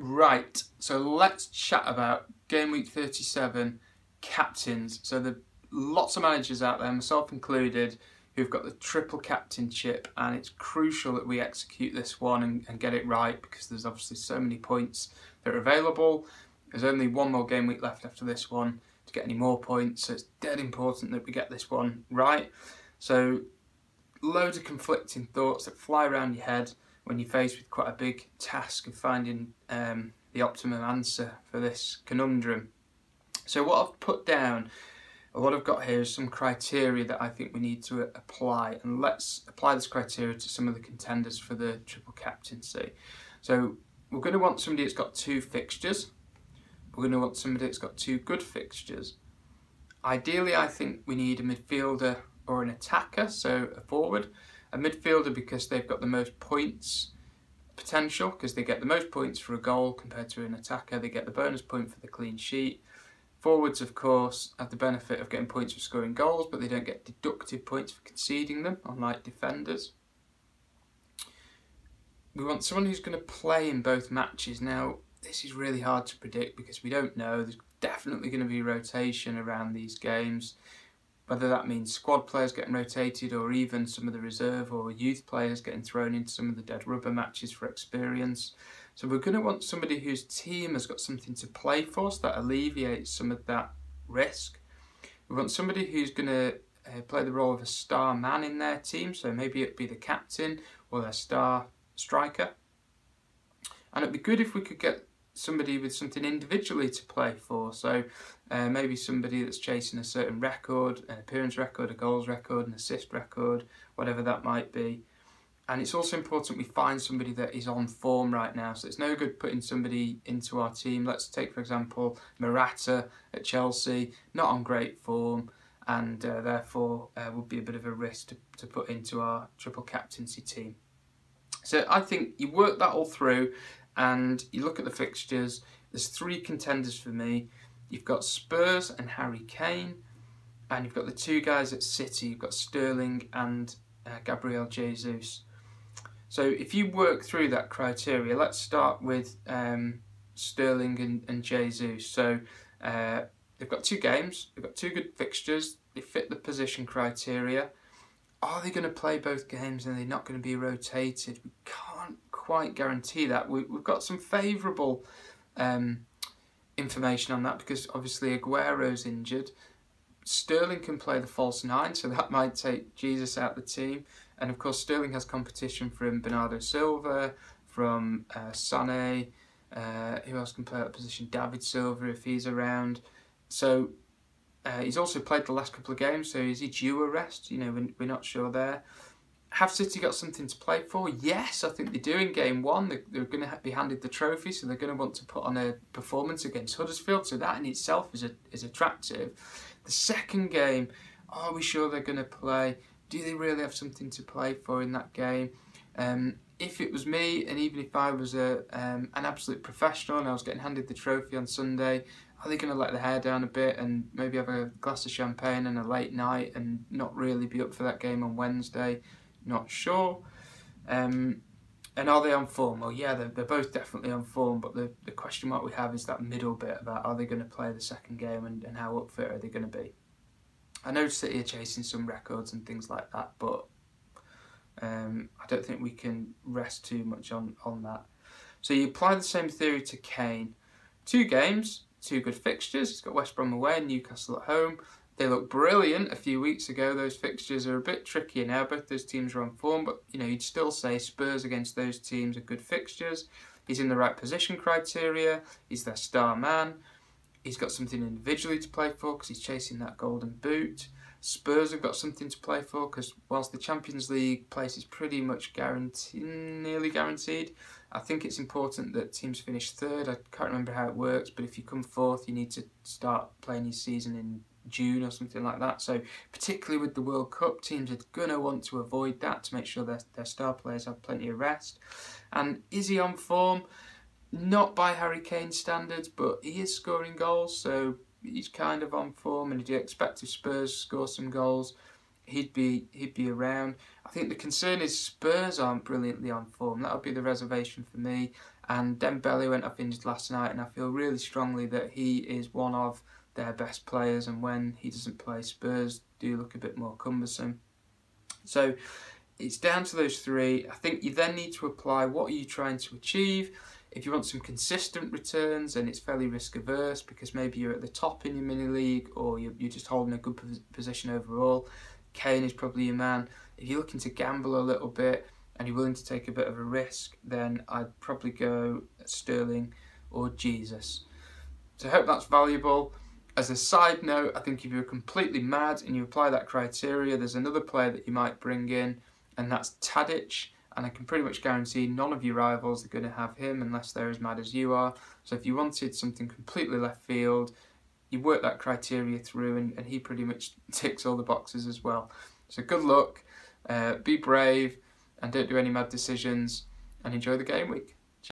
Right, so let's chat about Game Week 37 captains. So there are lots of managers out there, myself included, who've got the triple captainship, and it's crucial that we execute this one and get it right, because there's obviously so many points that are available. There's only one more game week left after this one to get any more points, so it's dead important that we get this one right. So loads of conflicting thoughts that fly around your head when you're faced with quite a big task of finding the optimum answer for this conundrum. So what I've put down, what I've got here is some criteria that I think we need to apply, and let's apply this criteria to some of the contenders for the triple captaincy. So we're going to want somebody that's got 2 fixtures. We're going to want somebody that's got 2 good fixtures. Ideally, I think we need a midfielder or an attacker, so a forward. A midfielder because they've got the most points potential, because they get the most points for a goal compared to an attacker. They get the bonus point for the clean sheet. Forwards, of course, have the benefit of getting points for scoring goals, but they don't get deducted points for conceding them, unlike defenders. We want someone who's going to play in both matches. Now, this is really hard to predict because we don't know. There's definitely going to be rotation around these games, whether that means squad players getting rotated or even some of the reserve or youth players getting thrown into some of the dead rubber matches for experience. So we're going to want somebody whose team has got something to play for, so that alleviates some of that risk. We want somebody who's going to play the role of a star man in their team, so maybe it'd be the captain or their star striker. And it'd be good if we could get somebody with something individually to play for, so maybe somebody that's chasing a certain record, an appearance record, a goals record, an assist record, whatever that might be. And it's also important we find somebody that is on form right now, so it's no good putting somebody into our team. Let's take, for example, Morata at Chelsea, not on great form, and therefore would be a bit of a risk to put into our triple captaincy team. So I think you work that all through and you look at the fixtures. There's 3 contenders for me. You've got Spurs and Harry Kane, and you've got the 2 guys at City. You've got Sterling and Gabriel Jesus. So if you work through that criteria, let's start with Sterling and Jesus. So they've got 2 games, they've got 2 good fixtures, they fit the position criteria. Are they going to play both games and they're not going to be rotated? We can't quite guarantee that. We've got some favourable information on that because obviously Aguero's injured. Sterling can play the false 9, so that might take Jesus out the team. And of course Sterling has competition from Bernardo Silva, from Sané, who else can play that position? David Silva if he's around. So he's also played the last couple of games, so is he due a rest? We're not sure there. Have City got something to play for? Yes, I think they do in game 1. They're going to be handed the trophy, so they're going to want to put on a performance against Huddersfield, so that in itself is attractive. The second game, are we sure they're going to play? Do they really have something to play for in that game? If it was me, and even if I was an absolute professional and I was getting handed the trophy on Sunday, are they going to let the hair down a bit and maybe have a glass of champagne and a late night and not really be up for that game on Wednesday? Not sure. And are they on form? Well, yeah, they're both definitely on form, but the question mark we have is that middle bit about are they going to play the second game and how up fit are they going to be? I know City are chasing some records and things like that, but I don't think we can rest too much on that. So you apply the same theory to Kane. 2 games, 2 good fixtures. He's got West Brom away and Newcastle at home. They looked brilliant a few weeks ago. Those fixtures are a bit trickier now. Both those teams are on form, but you'd still say Spurs against those teams are good fixtures. He's in the right position criteria. He's their star man. He's got something individually to play for because he's chasing that golden boot. Spurs have got something to play for because whilst the Champions League place is pretty much nearly guaranteed, I think it's important that teams finish 3rd. I can't remember how it works, but if you come 4th, you need to start playing your season in June or something like that. So particularly with the World Cup, teams are going to want to avoid that to make sure their star players have plenty of rest. And is he on form? Not by Harry Kane standards, but he is scoring goals, so he's kind of on form. And if you expect if Spurs score some goals, he'd be around. I think the concern is Spurs aren't brilliantly on form. That would be the reservation for me. And Dembele went off injured last night, and I feel really strongly that he is one of their best players, and when he doesn't play, Spurs do look a bit more cumbersome. So it's down to those three. I think you then need to apply what are you trying to achieve. If you want some consistent returns, and it's fairly risk averse because maybe you're at the top in your mini league or you're just holding a good position overall, Kane is probably your man. If you're looking to gamble a little bit and you're willing to take a bit of a risk, then I'd probably go Sterling or Jesus. So I hope that's valuable. As a side note, I think if you're completely mad and you apply that criteria, there's another player that you might bring in, and that's Tadic. And I can pretty much guarantee none of your rivals are going to have him unless they're as mad as you are. So if you wanted something completely left field, you work that criteria through, and he pretty much ticks all the boxes as well. So good luck, be brave, and don't do any mad decisions, and enjoy the game week.